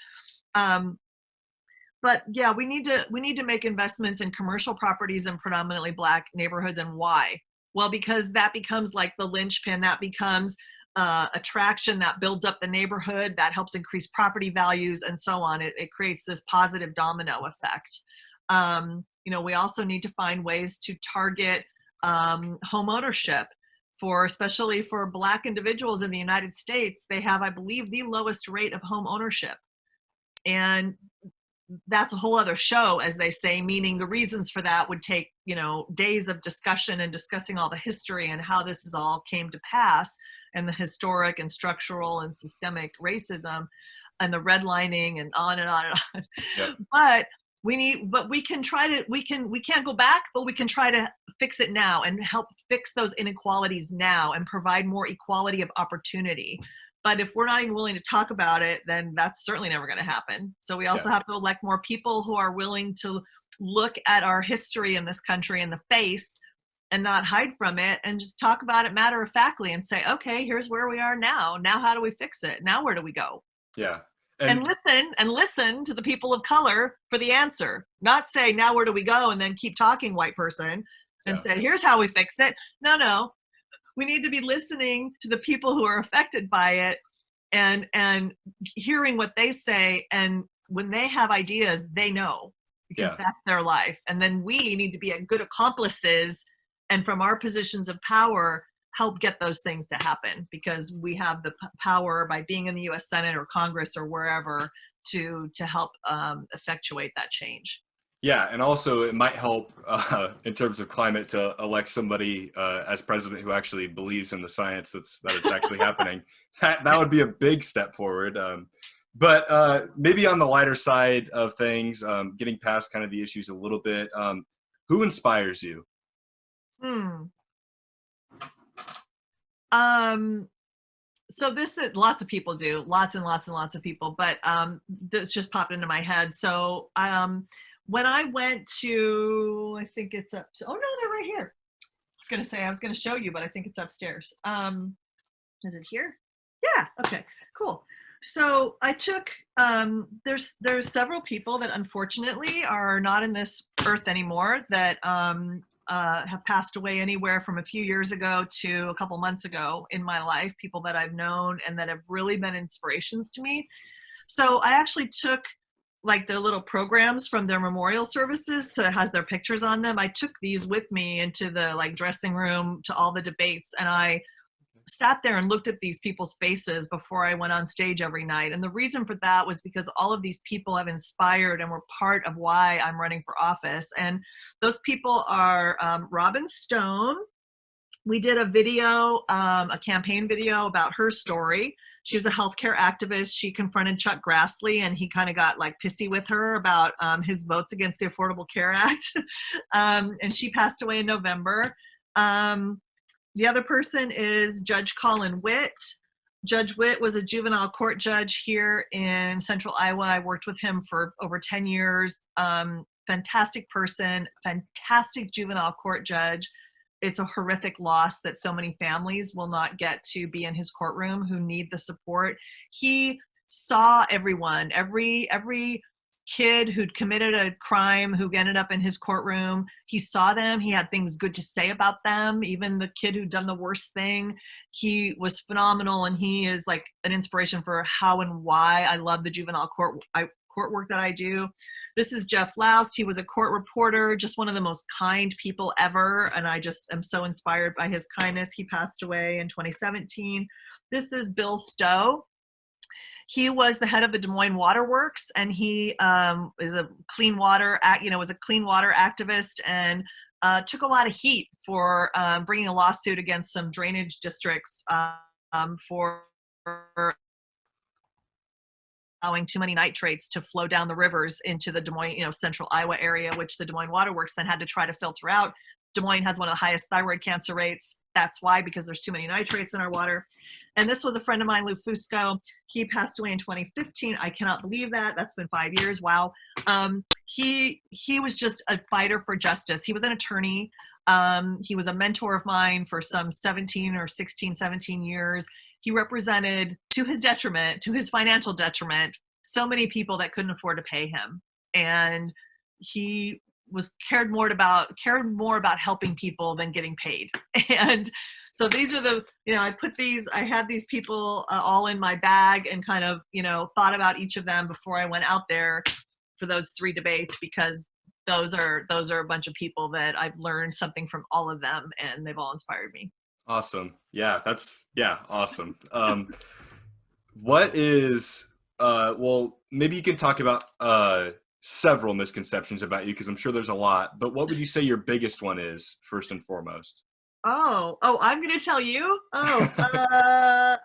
But yeah, we need to make investments in commercial properties in predominantly Black neighborhoods. And why? Well, because that becomes like the linchpin, that becomes attraction, that builds up the neighborhood, that helps increase property values, and so on. It creates this positive domino effect. We also need to find ways to target home ownership, especially for Black individuals in the United States. They have, I believe, the lowest rate of home ownership. And that's a whole other show, as they say, meaning the reasons for that would take, days of discussion and discussing all the history and how this is all came to pass, and the historic and structural and systemic racism and the redlining and on and on and on. Yep. But we can't go back, but we can try to fix it now and help fix those inequalities now and provide more equality of opportunity. But if we're not even willing to talk about it, then that's certainly never going to happen. So we also have to elect more people who are willing to look at our history in this country in the face and not hide from it, and just talk about it matter of factly and say, okay, here's where we are now. Now, how do we fix it? Now, where do we go? Yeah. And listen to the people of color for the answer. Not say, now where do we go? And then keep talking, white person, and say, here's how we fix it. No. We need to be listening to the people who are affected by it and hearing what they say. And when they have ideas, they know, because that's their life. And then we need to be good accomplices, and from our positions of power, help get those things to happen, because we have the power by being in the U.S. Senate or Congress or wherever to help effectuate that change. Yeah, and also it might help in terms of climate to elect somebody as president who actually believes in the science that it's actually happening. That would be a big step forward. But maybe on the lighter side of things, getting past kind of the issues a little bit, who inspires you? So this is, lots of people do, lots and lots and lots of people, but this just popped into my head. So when I went to, I think it's up, oh no, they're right here. I was gonna show you, but I think it's upstairs. Is it here? Yeah, okay, cool. So I took, there's several people that unfortunately are not in this earth anymore that have passed away anywhere from a few years ago to a couple months ago in my life, people that I've known and that have really been inspirations to me. So I actually took like the little programs from their memorial services, so it has their pictures on them. I took these with me into the like dressing room to all the debates, and I sat there and looked at these people's faces before I went on stage every night. And the reason for that was because all of these people have inspired and were part of why I'm running for office. And those people are Robin Stone. We did a video, a campaign video about her story. She was a healthcare activist. She confronted Chuck Grassley, and he kind of got like pissy with her about his votes against the Affordable Care Act. And she passed away in November. The other person is Judge Colin Witt. Judge Witt was a juvenile court judge here in Central Iowa. I worked with him for over 10 years. Fantastic person, fantastic juvenile court judge. It's a horrific loss that so many families will not get to be in his courtroom who need the support. He saw everyone, every kid who'd committed a crime who ended up in his courtroom. He saw them. He had things good to say about them. Even the kid who'd done the worst thing, he was phenomenal. And he is like an inspiration for how and why I love the juvenile court work that I do. This is Jeff Loust. He was a court reporter, just one of the most kind people ever. And I just am so inspired by his kindness. He passed away in 2017. This is Bill Stowe. He was the head of the Des Moines Water Works, and he is a clean water, was a clean water activist, and took a lot of heat for bringing a lawsuit against some drainage districts for allowing too many nitrates to flow down the rivers into the Des Moines, central Iowa area, which the Des Moines Water Works then had to try to filter out. Des Moines has one of the highest thyroid cancer rates. That's why, because there's too many nitrates in our water. And this was a friend of mine, Lou Fusco. He passed away in 2015. I cannot believe that. That's been 5 years. Wow. He was just a fighter for justice. He was an attorney. He was a mentor of mine for some 17 years. He represented, to his detriment, to his financial detriment, so many people that couldn't afford to pay him. And he cared more about helping people than getting paid. And so these are I had these people all in my bag and kind of, thought about each of them before I went out there for those 3 debates, because those are a bunch of people that I've learned something from all of them, and they've all inspired me. Awesome. Yeah, awesome. What is, well, maybe you can talk about several misconceptions about you, because I'm sure there's a lot, but what would you say your biggest one is, first and foremost? Oh, I'm going to tell you? Okay.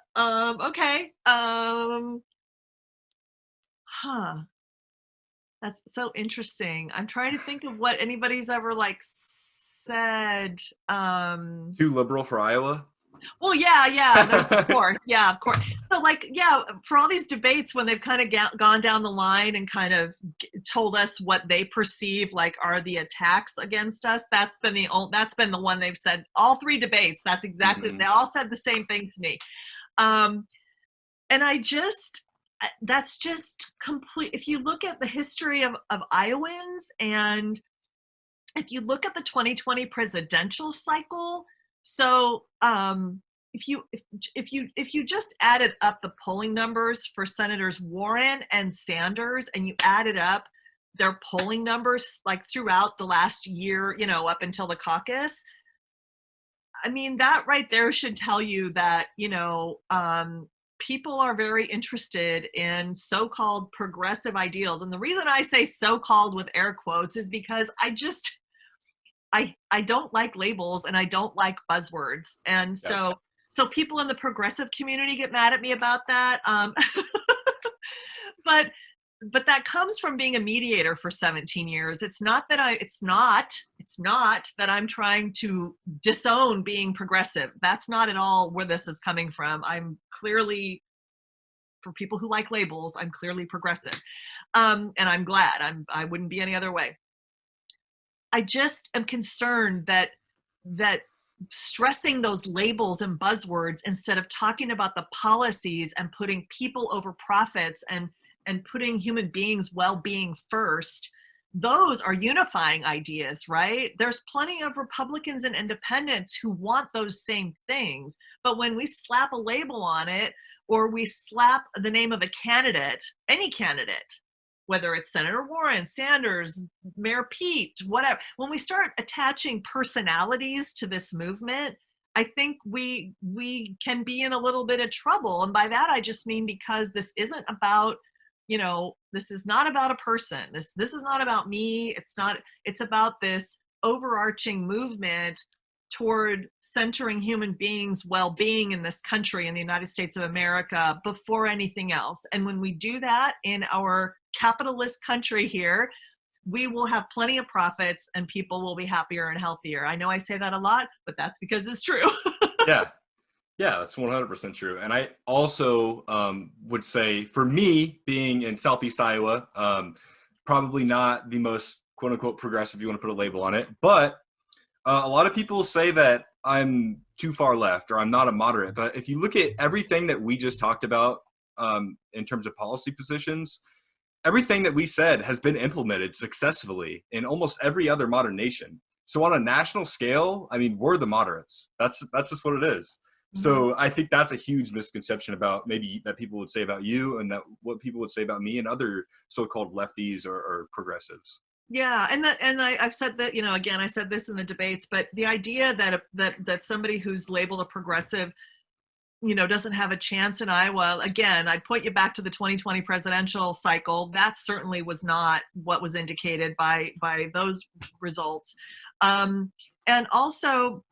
That's so interesting. I'm trying to think of what anybody's ever said. Too liberal for Iowa? Well, yeah, of course, yeah, of course. So, like, yeah, for all these debates, when they've kind of gone down the line and kind of told us what they perceive like are the attacks against us, that's been the one they've said. All three debates, that's exactly. They all said the same thing to me, um, and that's just complete. If you look at the history of Iowans, and if you look at the 2020 presidential cycle, so if you just added up the polling numbers for Senators Warren and Sanders, and you added up their polling numbers like throughout the last year, up until the caucus, I mean, that right there should tell you that, people are very interested in so-called progressive ideals. And the reason I say so-called with air quotes is because I don't like labels, and I don't like buzzwords. And so people in the progressive community get mad at me about that. But that comes from being a mediator for 17 years. It's not that I'm trying to disown being progressive. That's not at all where this is coming from. I'm clearly, for people who like labels, I'm clearly progressive. And I'm glad. I wouldn't be any other way. I just am concerned that stressing those labels and buzzwords instead of talking about the policies and putting people over profits and putting human beings' well-being first, those are unifying ideas, right? There's plenty of Republicans and independents who want those same things. But when we slap a label on it, or we slap the name of a candidate, any candidate, whether it's Senator Warren, Sanders, Mayor Pete, whatever, when we start attaching personalities to this movement, I think we can be in a little bit of trouble. And by that, I just mean because this isn't about, this is not about a person. This is not about me. It's about this overarching movement toward centering human beings' well-being in this country, in the United States of America, before anything else. And when we do that in our capitalist country here, we will have plenty of profits and people will be happier and healthier. I know I say that a lot, but that's because it's true. Yeah, that's 100% true. And I also would say, for me, being in Southeast Iowa, probably not the most quote unquote progressive, if you want to put a label on it, but a lot of people say that I'm too far left or I'm not a moderate. But if you look at everything that we just talked about in terms of policy positions, everything that we said has been implemented successfully in almost every other modern nation. So on a national scale, I mean, we're the moderates. That's just what it is. Mm-hmm. So I think that's a huge misconception about maybe that people would say about you, and that what people would say about me and other so-called lefties or progressives. Yeah, I've said that, again, I said this in the debates, but the idea that somebody who's labeled a progressive, doesn't have a chance in Iowa, again, I'd point you back to the 2020 presidential cycle. That certainly was not what was indicated by those results. And also,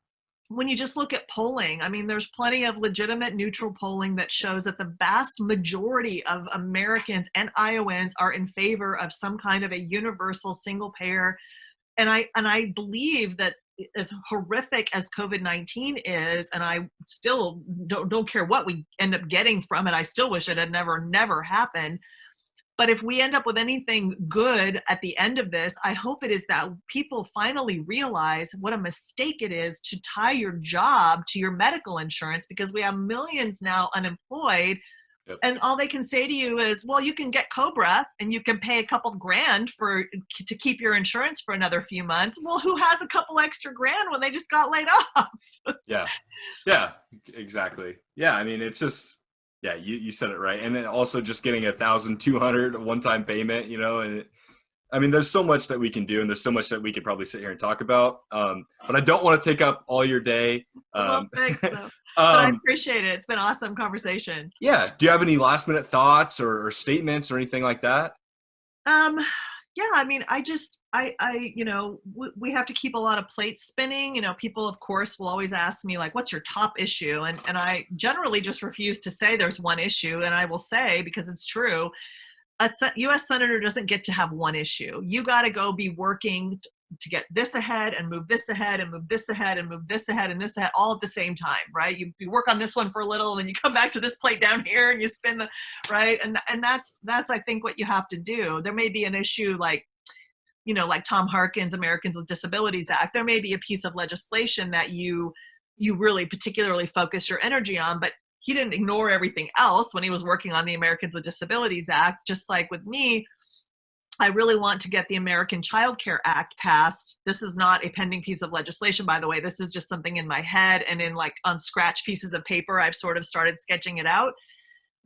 when you just look at polling, I mean, there's plenty of legitimate neutral polling that shows that the vast majority of Americans and Iowans are in favor of some kind of a universal single payer. And I believe that, as horrific as COVID-19 is, and I still don't care what we end up getting from it, I still wish it had never happened. But if we end up with anything good at the end of this, I hope it is that people finally realize what a mistake it is to tie your job to your medical insurance, because we have millions now unemployed. Yep. And all they can say to you is, well, you can get COBRA and you can pay a couple grand to keep your insurance for another few months. Well, who has a couple extra grand when they just got laid off? Yeah, exactly. Yeah, I mean, it's just, yeah, you said it right. And then also just getting $1,200 one-time payment, and I mean, there's so much that we can do, and there's so much that we could probably sit here and talk about. But I don't want to take up all your day. Well, thanks, though. But I appreciate it. It's been an awesome conversation. Yeah. Do you have any last minute thoughts or statements or anything like that? Yeah, I mean, we have to keep a lot of plates spinning. People, of course, will always ask me, like, what's your top issue? And I generally just refuse to say there's one issue. And I will say, because it's true, a U.S. senator doesn't get to have one issue. You got to go be working to get this ahead and move this ahead and move this ahead and move this ahead and this ahead all at the same time, right? You work on this one for a little and then you come back to this plate down here and you spin the, right? And that's I think what you have to do. There may be an issue like, like Tom Harkin's Americans with Disabilities Act. There may be a piece of legislation that you really particularly focus your energy on, but he didn't ignore everything else when he was working on the Americans with Disabilities Act. Just like with me, I really want to get the American Child Care Act passed. This is not a pending piece of legislation, by the way. This is just something in my head, and in like on scratch pieces of paper, I've sort of started sketching it out.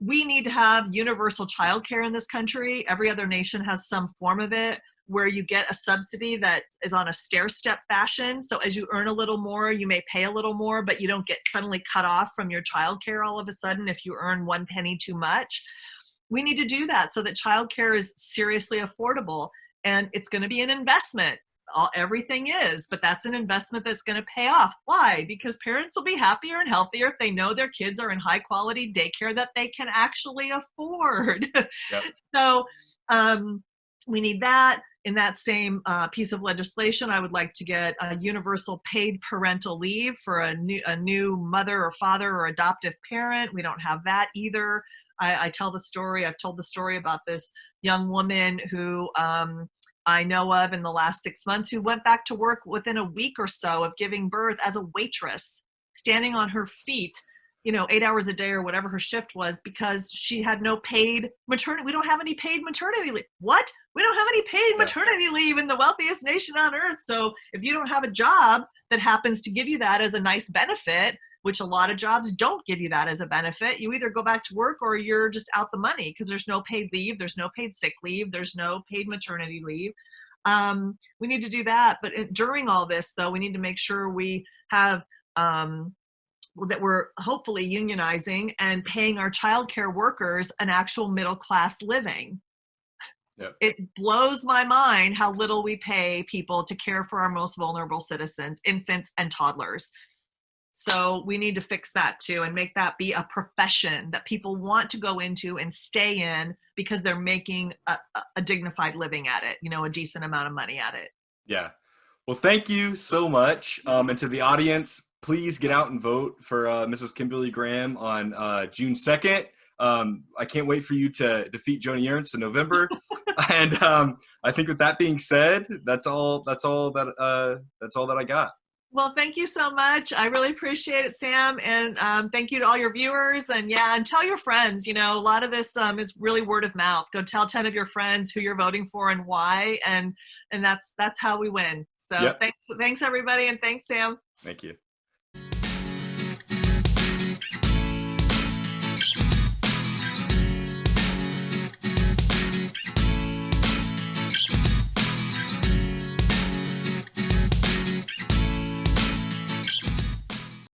We need to have universal child care in this country. Every other nation has some form of it, where you get a subsidy that is on a stair-step fashion. So as you earn a little more, you may pay a little more, but you don't get suddenly cut off from your childcare all of a sudden if you earn 1 penny too much. We need to do that so that childcare is seriously affordable, and it's going to be an investment. Everything is, but that's an investment that's going to pay off. Why? Because parents will be happier and healthier if they know their kids are in high quality daycare that they can actually afford. Yep. So we need that. In that same piece of legislation, I would like to get a universal paid parental leave for a new mother or father or adoptive parent. We don't have that either. I've told the story about this young woman who I know of in the last 6 months who went back to work within a week or so of giving birth as a waitress, standing on her feet, 8 hours a day or whatever her shift was, because she had no paid maternity. We don't have any paid maternity leave. What? We don't have any paid maternity leave in the wealthiest nation on earth. So if you don't have a job that happens to give you that as a nice benefit, which a lot of jobs don't give you that as a benefit, you either go back to work or you're just out the money, because there's no paid leave, there's no paid sick leave, there's no paid maternity leave. We need to do that. But during all this, though, we need to make sure we have that we're hopefully unionizing and paying our childcare workers an actual middle-class living. Yep. It blows my mind how little we pay people to care for our most vulnerable citizens, infants and toddlers. So we need to fix that too and make that be a profession that people want to go into and stay in because they're making a dignified living at it, a decent amount of money at it. Yeah. Well, thank you so much. And to the audience, please get out and vote for Mrs. Kimberly Graham on June 2nd. I can't wait for you to defeat Joni Ernst in November. And I think with that being said, that's all that I got. Well, thank you so much. I really appreciate it, Sam. And thank you to all your viewers. And and tell your friends, a lot of this is really word of mouth. Go tell 10 of your friends who you're voting for and why. And that's how we win. So yep. Thanks everybody. And thanks, Sam. Thank you.